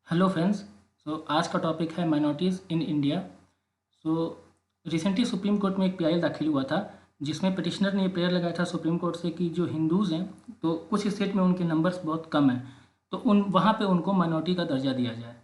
Hello friends. आज का topic है minorities in India. So recently supreme court में एक पीआईएल दाखिल हुआ था, जिसमें पिटिशनर ने ये प्रेयर लगाया था सुप्रीम कोर्ट से कि जो हिंदूज़ हैं तो कुछ स्टेट में उनके नंबर्स बहुत कम हैं, तो उन वहाँ पे उनको माइनॉरिटी का दर्जा दिया जाए।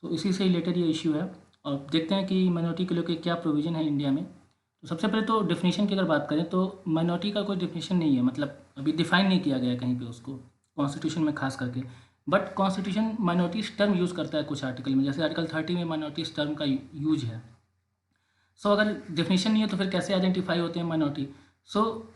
इसी से रिलेटेड ये इशू है और देखते हैं कि माइनॉरिटी के लिए क्या प्रोविज़न है इंडिया में। तो सबसे पहले तो डेफिनेशन की अगर बात करें तो माइनॉरिटी का कोई डेफिनेशन नहीं है, मतलब अभी डिफाइन नहीं किया गया है कहीं पे उसको, कॉन्स्टिट्यूशन में खास करके। But constitution minorities term use करता है कुछ आर्टिकल में, जैसे आर्टिकल 30 में माइनॉरिटीज टर्म का यूज है। अगर डेफिनेशन नहीं है तो फिर कैसे आइडेंटिफाई होते हैं माइनॉरिटी।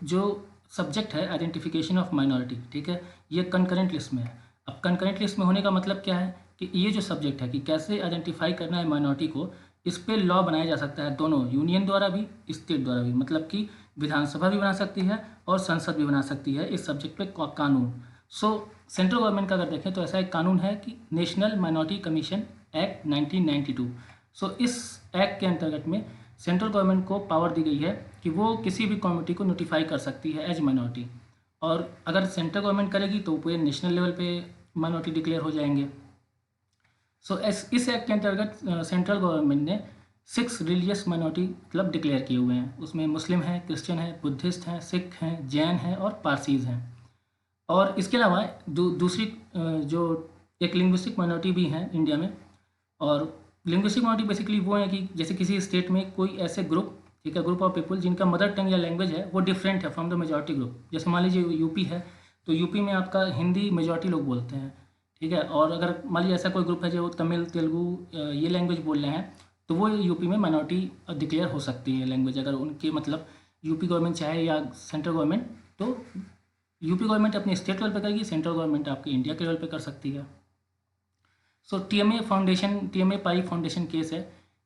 जो सब्जेक्ट है आइडेंटिफिकेशन ऑफ माइनॉरिटी, ठीक है, ये कंकरेंट लिस्ट में है। अब कंकरेंट लिस्ट में होने का मतलब क्या है कि ये जो सब्जेक्ट है कि कैसे आइडेंटिफाई करना है माइनॉरिटी को, इस पे लॉ बनाया जा सकता है, दोनों यूनियन द्वारा भी स्टेट द्वारा भी, मतलब कि विधानसभा भी बना सकती है और संसद भी बना सकती है इस सब्जेक्ट पे कानून। सेंट्रल गवर्नमेंट का अगर देखें तो ऐसा एक कानून है कि नेशनल माइनॉरिटी कमीशन एक्ट 1992। इस एक्ट के अंतर्गत में सेंट्रल गवर्नमेंट को पावर दी गई है कि वो किसी भी कम्युनिटी को नोटिफाई कर सकती है एज माइनॉरिटी, और अगर सेंट्रल गवर्नमेंट करेगी तो पूरे नेशनल लेवल पे माइनॉरिटी डिक्लेयर हो जाएंगे। इस एक्ट के अंतर्गत सेंट्रल गवर्नमेंट ने 6 रिलीजियस माइनॉरिटी क्लब डिक्लेयर किए हुए हैं। उसमें मुस्लिम हैं, क्रिश्चियन हैं, बुद्धिस्ट हैं, सिख हैं, जैन हैं और पारसीज हैं। और इसके अलावा दूसरी जो एक लिंग्विस्टिक माइनॉरिटी भी है इंडिया में। और लिंग्विस्टिक माइनॉरिटी बेसिकली वो है कि जैसे किसी स्टेट में कोई ऐसे ग्रुप, ठीक है, ग्रुप ऑफ पीपल जिनका मदर टंग या लैंग्वेज है वो डिफरेंट है फ्रॉम द मेजॉरिटी ग्रुप। जैसे मान लीजिए यूपी है, तो यूपी में आपका हिंदी मेजॉरिटी लोग बोलते हैं, ठीक है, और अगर मान लीजिए ऐसा कोई ग्रुप है जो तमिल तेलुगु ये लैंग्वेज बोल रहे हैं, तो वो यूपी में माइनॉरिटी डिक्लेयर हो सकती है लैंग्वेज, अगर उनके मतलब यूपी गवर्नमेंट चाहे या सेंट्रल गवर्नमेंट। तो यूपी गवर्नमेंट अपने स्टेट लेवल पे करेगी, सेंट्रल गवर्नमेंट आपके इंडिया के लेवल पे कर सकती है। टीएमए पाई फाउंडेशन केस है।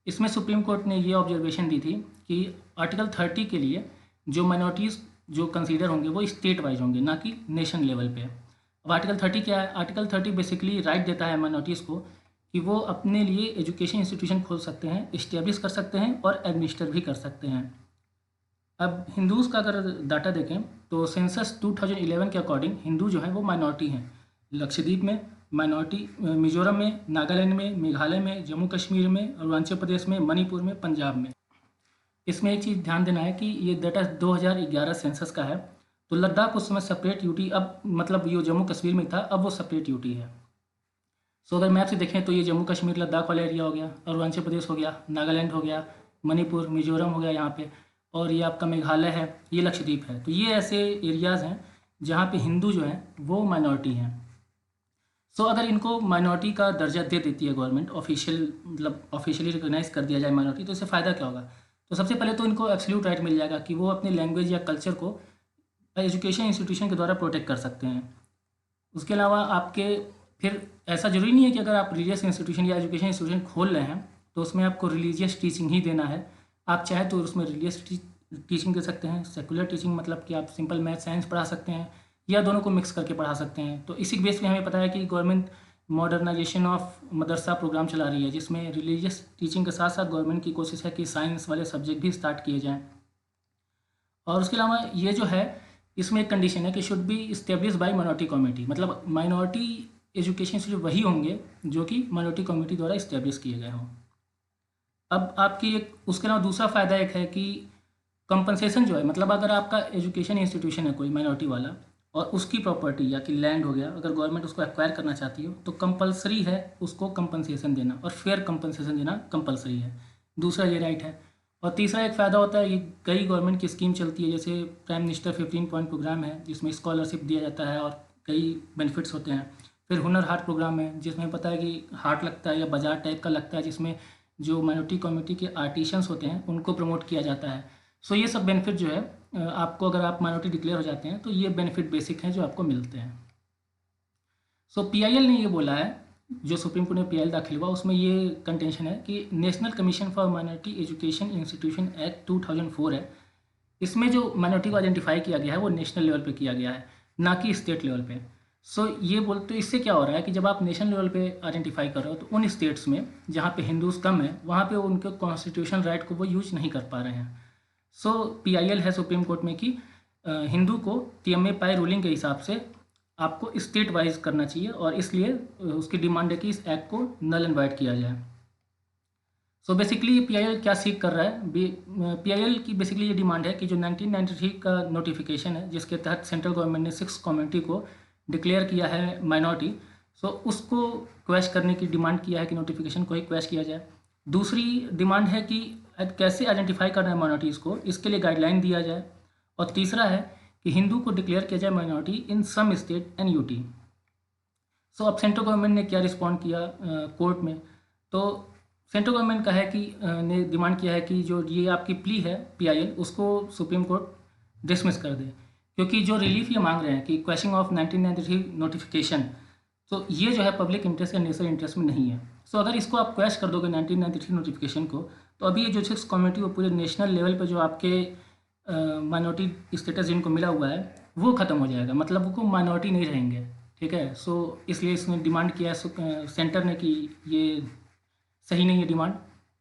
इसमें सुप्रीम कोर्ट ने ये ऑब्जर्वेशन दी थी कि आर्टिकल 30 के लिए जो माइनॉरिटीज़ जो कंसीडर होंगे वो स्टेट वाइज होंगे, ना कि नेशन लेवल पे। अब आर्टिकल 30 क्या है? आर्टिकल 30 बेसिकली राइट देता है माइनॉरिटीज़ को कि वो अपने लिए एजुकेशन इंस्टीट्यूशन खोल सकते हैं, इस्टेब्लिश कर सकते हैं और एडमिनिस्टर भी कर सकते हैं। अब हिंदूज़ का अगर डाटा देखें तो सेंसस 2011 के अकॉर्डिंग हिंदू जो है वो माइनॉरिटी हैं। लक्षद्वीप में माइनॉरिटी, मिजोरम में, नागालैंड में, मेघालय में, जम्मू कश्मीर में, अरुणाचल प्रदेश में, मणिपुर में, पंजाब में। इसमें एक चीज़ ध्यान देना है कि ये डाटा 2011 सेंसस का है। तो लद्दाख उस समय सेपरेट यूटी, अब मतलब ये जम्मू कश्मीर में था, अब वो सेपरेट यूटी है। अगर मैप से देखें तो ये जम्मू कश्मीर लद्दाख वाला एरिया हो गया, अरुणाचल प्रदेश हो गया, नागालैंड हो गया, मणिपुर मिजोरम हो गया यहाँ पे, और ये आपका मेघालय है, ये लक्षद्वीप है। तो ये ऐसे एरियाज़ हैं जहाँ पे हिंदू जो हैं वो माइनॉरिटी हैं। अगर इनको माइनॉरिटी का दर्जा दे देती है गवर्नमेंट, ऑफिशियल मतलब ऑफिशियली रिकॉग्नाइज कर दिया जाए माइनॉरिटी, तो इससे फ़ायदा क्या होगा? तो सबसे पहले तो इनको एब्सोल्यूट राइट मिल जाएगा कि वो अपने लैंग्वेज या कल्चर को एजुकेशन इंस्टीट्यूशन के द्वारा प्रोटेक्ट कर सकते हैं। उसके अलावा आपके फिर ऐसा ज़रूरी नहीं है कि अगर आप रिलीजियस इंस्टीट्यूशन या एजुकेशन इंस्टीट्यूशन खोल रहे हैं तो उसमें आपको रिलीजियस टीचिंग ही देना है। आप चाहे तो उसमें रिलीजियस टीचिंग दे सकते हैं, सेकुलर टीचिंग मतलब कि आप सिंपल मैथ साइंस पढ़ा सकते हैं, या दोनों को मिक्स करके पढ़ा सकते हैं। तो इसी बेस पे हमें पता है कि government modernisation of madrasa programme चला रही है, जिसमें रिलीजियस टीचिंग के साथ साथ गवर्नमेंट की कोशिश है कि साइंस वाले सब्जेक्ट भी स्टार्ट किए जाएँ। और उसके अलावा ये जो है, इसमें एक कंडीशन है कि should be establish by minority community, मतलब माइनॉरिटी एजुकेशन से वही होंगे जो कि माइनॉरिटी कम्युनिटी द्वारा इस्टेब्लिश किए गए हों। अब आपकी एक उसके अलावा दूसरा फ़ायदा एक है कि कंपनसेशन जो है, मतलब अगर आपका एजुकेशन इंस्टीट्यूशन है कोई माइनॉरिटी वाला और उसकी प्रॉपर्टी या कि लैंड हो गया, अगर गवर्नमेंट उसको एक्वायर करना चाहती हो तो कंपलसरी है उसको कंपनसेशन देना, और फेयर कंपनसेशन देना कंपलसरी है। दूसरा ये राइट है। और तीसरा एक फ़ायदा होता है, ये कई गवर्नमेंट की स्कीम चलती है, जैसे प्राइम मिनिस्टर 15 पॉइंट प्रोग्राम है जिसमें स्कॉलरशिप दिया जाता है और कई बेनिफिट्स होते हैं। फिर हुनर हाट प्रोग्राम है जिसमें पता है कि हाट लगता है या बाजार टाइप का लगता है, जिसमें जो माइनॉरिटी कम्युनिटी के आर्टिशंस होते हैं उनको प्रमोट किया जाता है। ये सब बेनिफिट जो है आपको, अगर आप माइनॉरिटी डिक्लेयर हो जाते हैं तो ये बेनिफिट बेसिक हैं जो आपको मिलते हैं। पीआईएल ने ये बोला है, जो सुप्रीम कोर्ट में पीआईएल दाखिल हुआ उसमें ये कंटेंशन है कि national commission for minority education institution act 2004 है, इसमें जो माइनॉरिटी को आइडेंटिफाई किया गया है वो नेशनल लेवल पे किया गया है, ना कि स्टेट लेवल पे। ये बोलते तो इससे क्या हो रहा है कि जब आप नेशनल लेवल पे आइडेंटिफाई कर रहे हो तो उन स्टेट्स में जहाँ पे हिंदूज कम है वहाँ पे उनके कॉन्स्टिट्यूशन राइट को वो यूज नहीं कर पा रहे हैं। पीआईएल है सुप्रीम कोर्ट में कि हिंदू को टीएमए पाई रूलिंग के हिसाब से आपको स्टेट वाइज करना चाहिए और इसलिए उसकी डिमांड है कि इस एक्ट को नल एंड वाइड किया जाए। सो बेसिकली पीआईएल क्या सीख कर रहा है, पीआईएल की बेसिकली ये डिमांड है कि जो 1993 का नोटिफिकेशन है जिसके तहत सेंट्रल गवर्नमेंट ने 6 कम्युनिटी को डिक्लेयर किया है माइनॉरिटी, सो उसको क्वैश करने की डिमांड किया है कि नोटिफिकेशन को ही क्वैश किया जाए। दूसरी डिमांड है कि कैसे आइडेंटिफाई करना है माइनॉरिटीज़ को, इसके लिए गाइडलाइन दिया जाए। और तीसरा है कि हिंदू को डिक्लेयर किया जाए minority in some state and UT. So अब सेंट्रल गवर्नमेंट ने क्या रिस्पॉन्ड किया कोर्ट में, तो सेंट्रल गवर्नमेंट का है कि ने डिमांड किया है कि जो ये आपकी प्ली है पीआईएल उसको सुप्रीम कोर्ट डिसमिस कर दे, क्योंकि जो रिलीफ ये मांग रहे हैं कि क्वेश्चन ऑफ 1993 नोटिफिकेशन, तो ये जो है पब्लिक इंटरेस्ट या नेशनल इंटरेस्ट में नहीं है। सो अगर इसको आप क्वेश्चन कर दोगे 1993 नोटिफिकेशन को, तो अभी ये जो 6 कम्युनिटी वो पूरे नेशनल लेवल पे जो आपके माइनॉरिटी स्टेटस जिनको मिला हुआ है वो ख़त्म हो जाएगा, मतलब वो माइनॉरिटी नहीं रहेंगे। ठीक है, सो इसलिए इसने डिमांड किया है सेंटर ने कि ये सही नहीं है डिमांड।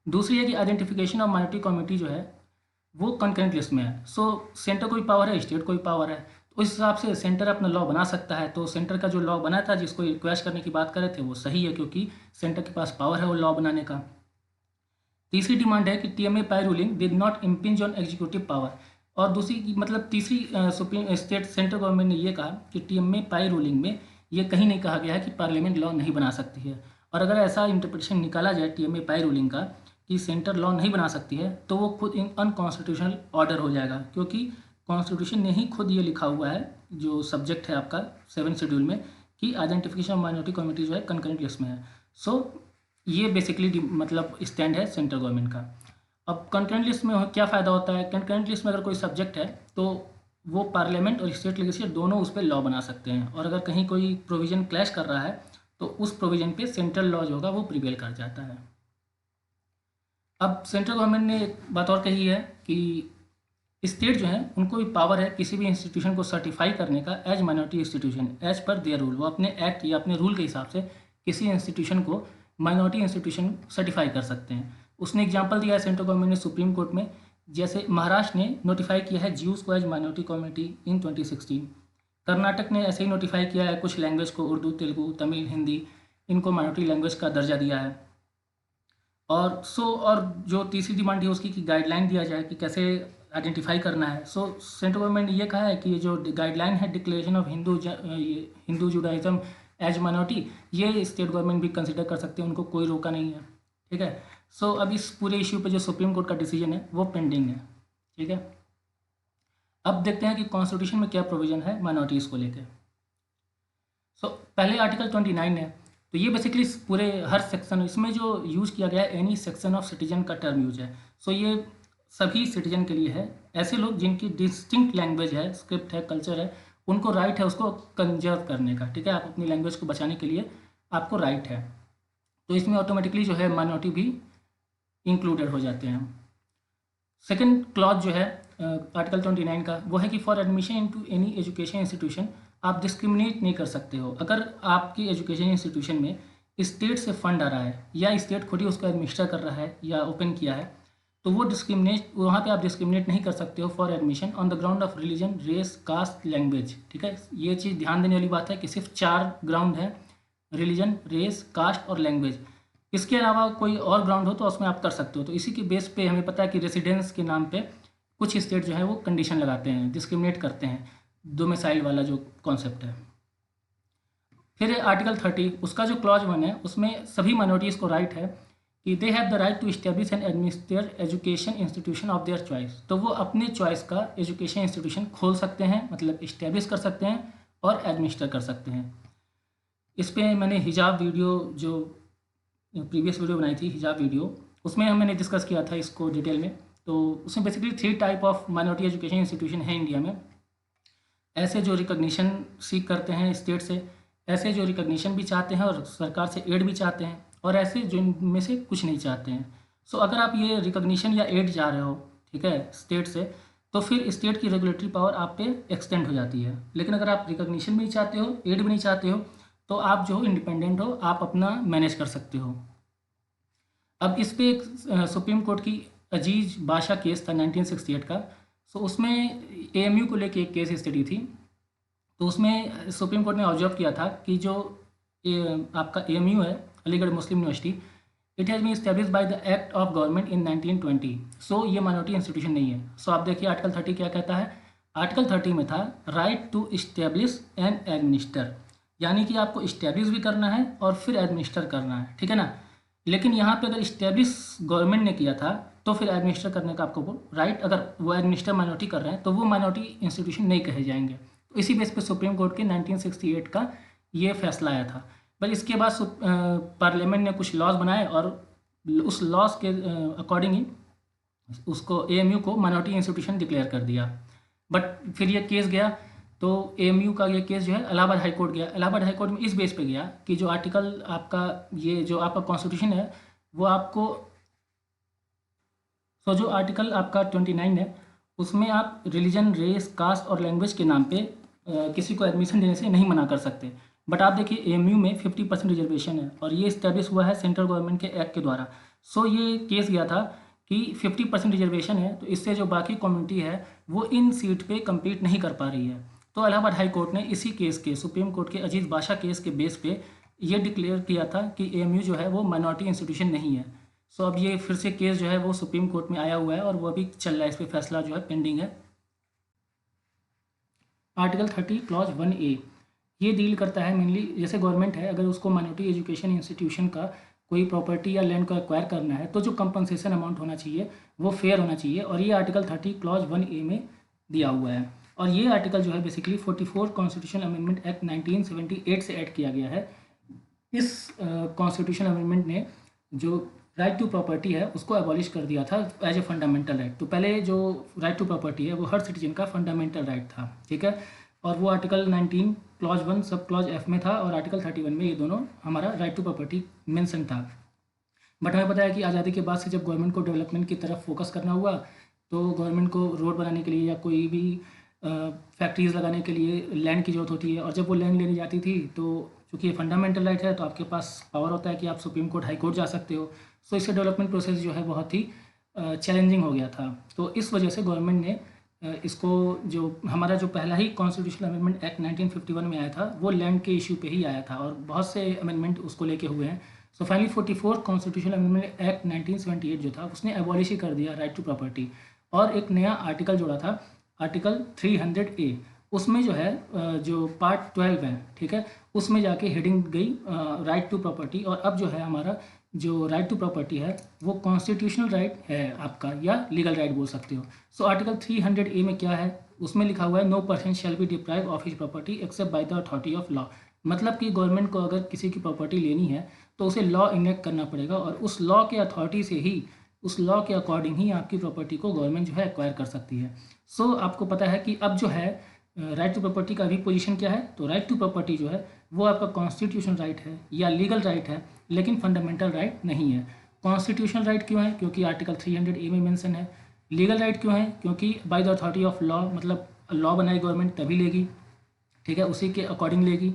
दूसरी है कि आइडेंटिफिकेशन ऑफ माइनॉरिटी कम्युनिटी जो है वो कंकरेंट लिस्ट में है। सो सेंटर को भी पावर है, स्टेट को भी पावर है, तो उस हिसाब से सेंटर अपना लॉ बना सकता है। तो सेंटर का जो लॉ बना था जिसको रिक्वेस्ट करने की बात कर रहे थे वो सही है, क्योंकि सेंटर के पास पावर है वो लॉ बनाने का। तीसरी डिमांड है कि TMA pi ruling did not impinge on executive power. और दूसरी मतलब तीसरी सुप्रीम स्टेट सेंट्रल गवर्नमेंट ने ये कहा कि टीएमए पाई रूलिंग में ये कहीं नहीं कहा गया है कि पार्लियामेंट लॉ नहीं बना सकती है। और अगर ऐसा इंटरप्रिटेशन निकाला जाए टीएमए पाई रूलिंग का कि सेंटर लॉ नहीं बना सकती है, तो वो खुद अनकॉन्स्टिट्यूशनल ऑर्डर हो जाएगा, क्योंकि कॉन्स्टिट्यूशन ने ही खुद ये लिखा हुआ है जो सब्जेक्ट है आपका 7 शेड्यूल में कि आइडेंटिफिकेशन ऑफ माइनॉरिटी कम्युनिटी जो है कंकरेंट लिस्ट में है। सो ये बेसिकली मतलब स्टैंड है सेंट्रल गवर्नमेंट का। अब कंकरेंट लिस्ट में क्या फ़ायदा होता है, कंकरेंट लिस्ट में अगर कोई सब्जेक्ट है तो वो पार्लियामेंट और स्टेट लेजिस्लेचर दोनों उस पर लॉ बना सकते हैं, और अगर कहीं कोई प्रोविज़न क्लैश कर रहा है तो उस प्रोविज़न पे सेंट्रल लॉ जो होगा वो प्रिवेल कर जाता है। अब सेंट्रल गवर्नमेंट ने एक बात और कही है कि स्टेट जो है उनको भी पावर है किसी भी इंस्टीट्यूशन को सर्टिफाई करने का as minority institution as per their rule. वो अपने एक्ट या अपने रूल के हिसाब से किसी इंस्टीट्यूशन को माइनॉरिटी इंस्टीट्यूशन सर्टिफाई कर सकते हैं। उसने एग्जांपल दिया है सेंट्रल गवर्नमेंट ने सुप्रीम कोर्ट में, जैसे महाराष्ट्र ने नोटिफाई किया है ज्यूज़ को as minority community in 2016। Karnataka ने ऐसे ही नोटिफाई किया है कुछ लैंग्वेज को, उर्दू, तेलुगु, तमिल, हिंदी, इनको माइनॉरिटी लैंग्वेज का दर्जा दिया है। और जो तीसरी डिमांड है उसकी कि गाइडलाइन दिया जाए कि कैसे आइडेंटिफाई करना है। सो सेंट्रल गवर्नमेंट ने ये कहा है कि ये जो गाइडलाइन है declaration of Hindu Judaism as minority, ये स्टेट गवर्नमेंट भी कंसिडर कर सकते हैं, उनको कोई रोका नहीं है। ठीक है, सो अब इस पूरे इश्यू पे जो सुप्रीम कोर्ट का डिसीजन है वो पेंडिंग है। ठीक है, अब देखते हैं कि कॉन्स्टिट्यूशन में क्या प्रोविजन है माइनॉरिटीज़ को लेकर। सो पहले आर्टिकल 29 है, तो ये बेसिकली पूरे हर सेक्शन, इसमें जो यूज़ किया गया है एनी सेक्शन ऑफ सिटीजन का टर्म यूज है। सो ये सभी सिटीजन के लिए है, ऐसे लोग जिनकी डिस्टिंक्ट लैंग्वेज है, स्क्रिप्ट है, कल्चर है, उनको राइट है उसको कंजर्व करने का। ठीक है, आप अपनी लैंग्वेज को बचाने के लिए आपको राइट है, तो इसमें ऑटोमेटिकली जो है माइनॉरिटी भी इंक्लूडेड हो जाते हैं। सेकेंड क्लॉज जो है आर्टिकल 29 का वो है कि for admission into any education institution आप डिस्क्रिमिनेट नहीं कर सकते हो। अगर आपकी एजुकेशन इंस्टीट्यूशन में स्टेट से फंड आ रहा है या स्टेट खुद ही उसको एडमिनिस्टर कर रहा है या ओपन किया है, तो वो वहाँ पे आप डिस्क्रिमिनेट नहीं कर सकते हो for admission on the ground of religion, race, caste, language. ठीक है, ये चीज़ ध्यान देने वाली बात है कि सिर्फ 4 ग्राउंड है, रिलीजन, रेस, कास्ट और लैंग्वेज। इसके अलावा कोई और ग्राउंड हो तो उसमें आप कर सकते हो। तो इसी के बेस पे हमें पता है कि रेसिडेंस के नाम पे कुछ स्टेट जो है वो कंडीशन लगाते हैं, डिस्क्रिमिनेट करते हैं, डोमिसाइल वाला जो कॉन्सेप्ट है। फिर आर्टिकल 30 उसका जो क्लॉज 1 है उसमें सभी माइनॉरिटीज़ को राइट है कि they have the right to establish and administer education institution of their choice. तो वो अपने चॉइस का एजुकेशन इंस्टीट्यूशन खोल सकते हैं, मतलब इस्टेब्लिश कर सकते हैं और एडमिनिस्टर कर सकते हैं। इस पर मैंने हिजाब वीडियो जो प्रीवियस वीडियो बनाई थी, हिजाब वीडियो, उसमें मैंने डिस्कस किया था इसको डिटेल में। तो उसमें basically 3 type of minority education institution है इंडिया में। ऐसे जो रिकॉग्निशन सीख करते हैं स्टेट से, ऐसे जो रिकॉग्निशन भी चाहते हैं और सरकार से एड भी चाहते हैं, और ऐसे जो इनमें से कुछ नहीं चाहते हैं। सो अगर आप ये रिकॉग्निशन या एड चाह रहे हो, ठीक है, स्टेट से, तो फिर स्टेट की रेगुलेटरी पावर आप पे एक्सटेंड हो जाती है। लेकिन अगर आप रिकॉग्निशन भी नहीं चाहते हो, एड भी नहीं चाहते हो, तो आप जो इंडिपेंडेंट हो, आप अपना मैनेज कर सकते हो। अब इस पर एक सुप्रीम कोर्ट की अजीज बादशाह केस था 1968 का। सो उसमें एएमयू को लेके एक केस स्टडी थी। तो उसमें सुप्रीम कोर्ट ने ऑब्जर्व किया था कि जो आपका AMU है, Aligarh Muslim university, it has been establish by the act of government in 1920। So ये माइनॉरिटी इंस्टीट्यूशन नहीं है। सो आप देखिए आर्टिकल 30 क्या कहता है। आर्टिकल 30 में था right to establish and administer, यानी कि आपको इस्टेब्लिश भी करना है और फिर एडमिनिस्टर करना है, ठीक है ना। लेकिन यहाँ पे अगर इस्टेब्लिश गवर्नमेंट ने किया था तो फिर एडमिनिस्टर करने का आपको राइट, अगर वो एडमिनिस्टर माइनॉरिटी कर रहे हैं तो वो माइनॉरिटी इंस्टीट्यूशन नहीं कहे जाएंगे। तो इसी बेस पे सुप्रीम कोर्ट के 1968 का ये फैसला आया था। पर इसके बाद पार्लियामेंट ने कुछ लॉज बनाए और उस लॉज के अकॉर्डिंग ही उसको AMU को माइनॉरिटी इंस्टीट्यूशन डिक्लेयर कर दिया। बट फिर ये केस गया, तो AMU का ये केस जो है इलाहाबाद हाई कोर्ट गया। इलाहाबाद हाई कोर्ट में इस बेस पे गया कि जो आर्टिकल आपका ये जो आपका कॉन्स्टिट्यूशन है वो आपको, जो आर्टिकल आपका 29 है उसमें आप रिलीजन, रेस, कास्ट और लैंग्वेज के नाम पे किसी को एडमिशन देने से नहीं मना कर सकते। बट आप देखिए AMU में 50% रिजर्वेशन है और ये इस्टेब्लिश हुआ है सेंट्रल गवर्नमेंट के एक्ट के द्वारा। सो ये केस गया था कि 50% रिजर्वेशन है तो इससे जो बाकी कम्युनिटी है वो इन सीट पे कम्पीट नहीं कर पा रही है। तो इलाहाबाद हाई कोर्ट ने इसी केस के, सुप्रीम कोर्ट के अजीज बादशाह केस के बेस पे ये डिक्लेयर किया था कि AMU जो है वो माइनॉरिटी इंस्टीट्यूशन नहीं है। सो अब ये फिर से केस जो है वो सुप्रीम कोर्ट में आया हुआ है और वो अभी चल रहा है, इस पर फैसला जो है पेंडिंग है। आर्टिकल 30 क्लॉज 1A ये डील करता है मेनली, जैसे गवर्नमेंट है अगर उसको माइनॉरिटी एजुकेशन इंस्टीट्यूशन का कोई प्रॉपर्टी या लैंड को एक्वायर करना है तो जो कंपनसेशन अमाउंट होना चाहिए वो फेयर होना चाहिए, और ये आर्टिकल 30 क्लॉज 1A में दिया हुआ है। और ये आर्टिकल जो है बेसिकली 44 कॉन्स्टिट्यूशन अमेंडमेंट एक्ट 1978 से ऐड किया गया है। इस कॉन्स्टिट्यूशन अमेंडमेंट ने जो राइट टू प्रॉपर्टी है उसको एबॉलिश कर दिया था एज ए फंडामेंटल राइट। तो पहले जो राइट टू प्रॉपर्टी है वो हर सिटीजन का फंडामेंटल राइट था, ठीक है, और वो article 19 clause 1 sub clause F में था और आर्टिकल 31 में ये दोनों हमारा राइट टू प्रॉपर्टी मेंशन था। बट हमें पता है कि आज़ादी के बाद से जब गवर्नमेंट को डेवलपमेंट की तरफ फोकस करना हुआ तो गवर्नमेंट को रोड बनाने के लिए या कोई भी फैक्ट्रीज़ लगाने के लिए लैंड की ज़रूरत होती है, और जब वो लैंड लेने जाती थी तो चूँकि ये फंडामेंटल राइट है तो आपके पास पावर होता है कि आप सुप्रीम कोर्ट, हाई कोर्ट जा सकते हो। सो इससे डेवलपमेंट प्रोसेस जो है बहुत ही चैलेंजिंग हो गया था। तो इस वजह से गवर्नमेंट ने इसको, जो हमारा जो पहला ही कॉन्स्टिट्यूशनल अमेंडमेंट एक्ट 1951 में आया था वो लैंड के इशू पे ही आया था और बहुत से अमेंडमेंट उसको लेके हुए हैं। So finally 44 constitutional amendment act 1978 जो था उसने एबॉलिश ही कर दिया राइट टू प्रॉपर्टी और एक नया आर्टिकल जोड़ा था, आर्टिकल 300A। उसमें जो है जो पार्ट 12 है, ठीक है, उसमें जाके हेडिंग गई राइट टू प्रॉपर्टी, और अब जो है हमारा जो राइट टू प्रॉपर्टी है वो कॉन्स्टिट्यूशनल राइट है आपका, या लीगल राइट बोल सकते हो। सो आर्टिकल 300A में क्या है, उसमें लिखा हुआ है no person shall be deprive of his property except by the authority of law. मतलब कि गवर्नमेंट को अगर किसी की प्रॉपर्टी लेनी है तो उसे लॉ इनेक्ट करना पड़ेगा और उस लॉ के अथॉरिटी से ही, उस लॉ के अकॉर्डिंग ही आपकी प्रॉपर्टी को गवर्नमेंट जो है एक्वायर कर सकती है। सो आपको पता है कि अब जो है राइट टू प्रॉपर्टी का भी पोजीशन क्या है, तो राइट टू प्रॉपर्टी जो है वो आपका कॉन्स्टिट्यूशनल राइट है या लीगल राइट है, लेकिन फंडामेंटल राइट नहीं है। कॉन्स्टिट्यूशनल राइट क्यों है, क्योंकि आर्टिकल 300A में मेंशन है। लीगल राइट क्यों है, क्योंकि bye the authority of law, मतलब लॉ बनाई गवर्नमेंट तभी लेगी, ठीक है, उसी के अकॉर्डिंग लेगी।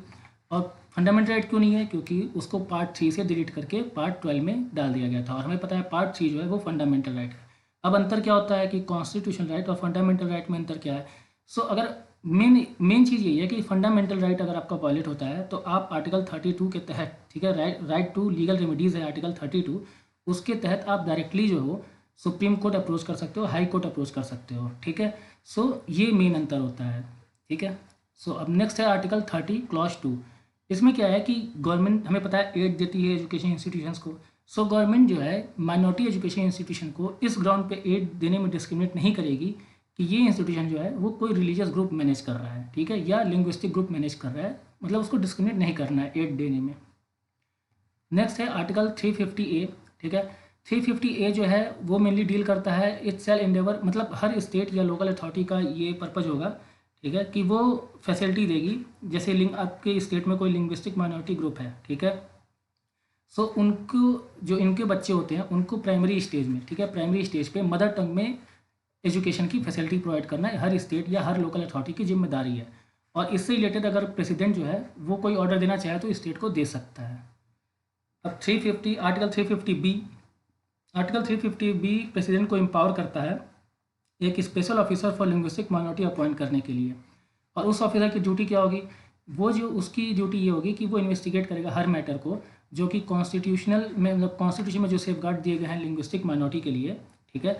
और फंडामेंटल राइट क्यों नहीं है, क्योंकि उसको पार्ट 3 से डिलीट करके पार्ट 12 में डाल दिया गया था और हमें पता है पार्ट 3 जो है वो फंडामेंटल राइट है। अब अंतर क्या होता है कि कॉन्स्टिट्यूशनल राइट और फंडामेंटल राइट में अंतर क्या है। सो अगर मेन चीज़ यही है कि फंडामेंटल राइट अगर आपका वायलेट होता है तो आप आर्टिकल 32 के तहत, ठीक है, राइट टू लीगल रेमेडीज़ है आर्टिकल 32, उसके तहत आप डायरेक्टली जो हो सुप्रीम कोर्ट अप्रोच कर सकते हो, हाई कोर्ट अप्रोच कर सकते हो, ठीक है। सो ये मेन अंतर होता है, ठीक है। सो अब नेक्स्ट है आर्टिकल 30 क्लॉज 2। इसमें क्या है कि गवर्नमेंट हमें पता है एड देती है एजुकेशन इंस्टीट्यूशंस को। सो गवर्नमेंट जो है माइनॉरिटी एजुकेशन इंस्टीट्यूशन को इस ग्राउंड पे एड देने में डिस्क्रिमिनेट नहीं करेगी कि ये इंस्टीट्यूशन जो है वो कोई रिलीजियस ग्रुप मैनेज कर रहा है, ठीक है, या लिंग्विस्टिक ग्रुप मैनेज कर रहा है, मतलब उसको डिस्क्रिमिनेट नहीं करना है एड देने में। नेक्स्ट है आर्टिकल 350A, ठीक है। 350A जो है वो मेनली डील करता है इट शैल एंडेवर, मतलब हर स्टेट या लोकल अथॉरिटी का ये पर्पज़ होगा, ठीक है, कि वो फैसिलिटी देगी, जैसे आपके स्टेट में कोई लिंग्विस्टिक माइनॉरिटी ग्रुप है, ठीक है, सो उनको जो इनके बच्चे होते हैं उनको प्राइमरी स्टेज में, ठीक है, प्राइमरी स्टेज पे मदर टंग में एजुकेशन की फैसिलिटी प्रोवाइड करना हर स्टेट या हर लोकल अथॉरिटी की जिम्मेदारी है। और इससे रिलेटेड अगर प्रेसिडेंट जो है वो कोई ऑर्डर देना चाहे तो स्टेट को दे सकता है। अब 350 article 350B, article 350B president को एम्पावर करता है एक special officer for linguistic minority appoint करने के लिए। और उस ऑफिसर की ड्यूटी क्या होगी, वो जो उसकी ड्यूटी ये होगी कि वो इन्वेस्टिगेट करेगा हर मैटर को जो कि कॉन्स्टिट्यूशनल में, मतलब कॉन्स्टिट्यूशन में जो सेफगार्ड दिए गए हैं लिंग्विस्टिक माइनॉरिटी के लिए, ठीक है,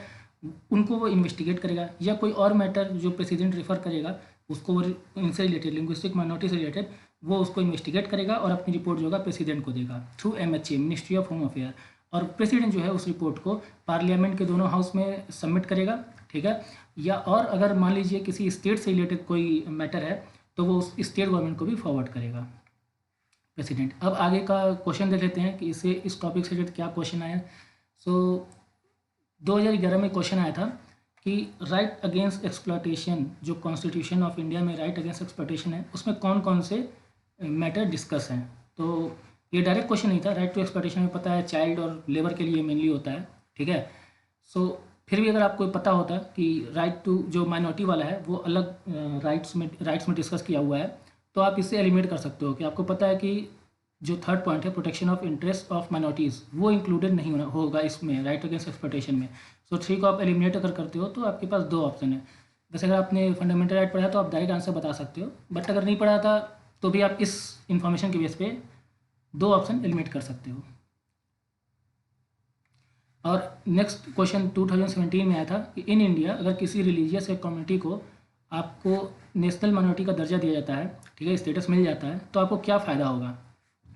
उनको वो इन्वेस्टिगेट करेगा। या कोई और मैटर जो प्रेसिडेंट रेफर करेगा उसको वो इनसे रिलेटेड, लिंग्विस्टिक माइनॉरिटी से रिलेटेड, वो उसको इन्वेस्टिगेट करेगा और अपनी रिपोर्ट जो होगा प्रेसिडेंट को देगा through MHA, ministry of home affair. और प्रेसिडेंट जो है उस रिपोर्ट को पार्लियामेंट के दोनों हाउस में सबमिट करेगा, ठीक है। या और अगर मान लीजिए किसी स्टेट से रिलेटेड कोई मैटर है तो वो उस स्टेट गवर्नमेंट को भी फॉरवर्ड करेगा प्रेसिडेंट। अब आगे का क्वेश्चन देख लेते हैं कि इससे इस टॉपिक से रिलेटेड क्या क्वेश्चन आया। सो 2011 में क्वेश्चन आया था कि राइट अगेंस्ट एक्सप्लॉयटेशन, जो कॉन्स्टिट्यूशन ऑफ इंडिया में राइट अगेंस्ट एक्सप्लॉयटेशन है उसमें कौन कौन से मैटर डिस्कस हैं। तो ये डायरेक्ट क्वेश्चन नहीं था, राइट टू एक्सप्लॉयटेशन में पता है चाइल्ड और लेबर के लिए मेनली होता है, ठीक है। सो फिर भी अगर आपको पता होता कि राइट टू जो माइनॉरिटी वाला है वो अलग राइट्स में डिस्कस किया हुआ है, तो आप इससे एलिमिनेट कर सकते हो कि आपको पता है कि जो थर्ड पॉइंट है protection of interest of minorities वो इंक्लूडेड नहीं होगा इसमें राइट अगेंस्ट एक्सप्लॉयटेशन में। सो 3 को आप एलिमिनेट अगर करते हो तो आपके पास 2 ऑप्शन है। वैसे अगर आपने फंडामेंटल राइट पढ़ा तो आप डायरेक्ट आंसर बता सकते हो, बट अगर नहीं पढ़ा था तो भी आप इस इंफॉर्मेशन के बेस पे 2 ऑप्शन एलिमिनेट कर सकते हो। और नेक्स्ट क्वेश्चन 2017 में आया था कि इन इंडिया अगर किसी रिलीजियस एक कम्युनिटी को आपको नेशनल माइनॉरिटी का दर्जा दिया जाता है, ठीक है, स्टेटस मिल जाता है, तो आपको क्या फ़ायदा होगा।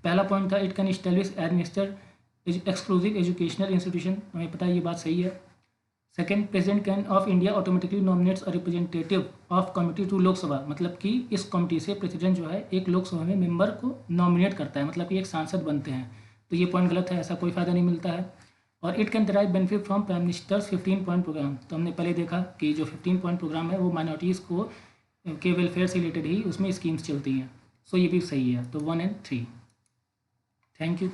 पहला पॉइंट था it can establish administer exclusive educational institution, हमें पता है ये बात सही है। Second, president can of India automatically nominates a representative of committee to Lok Sabha, मतलब कि इस कमिटी से प्रेसिडेंट जो है एक लोकसभा में मेंबर को नॉमिनेट करता है, मतलब कि एक सांसद बनते हैं। तो ये पॉइंट गलत है, ऐसा कोई फ़ायदा नहीं मिलता है। और it can derive benefit from prime minister's 15 point programme, तो हमने पहले देखा कि जो 15 पॉइंट प्रोग्राम है वो माइनॉरिटीज़ को के वेलफेयर से रिलेटेड ही उसमें स्कीम्स चलती हैं। सो ये भी सही है, तो 1 and 3। Thank you.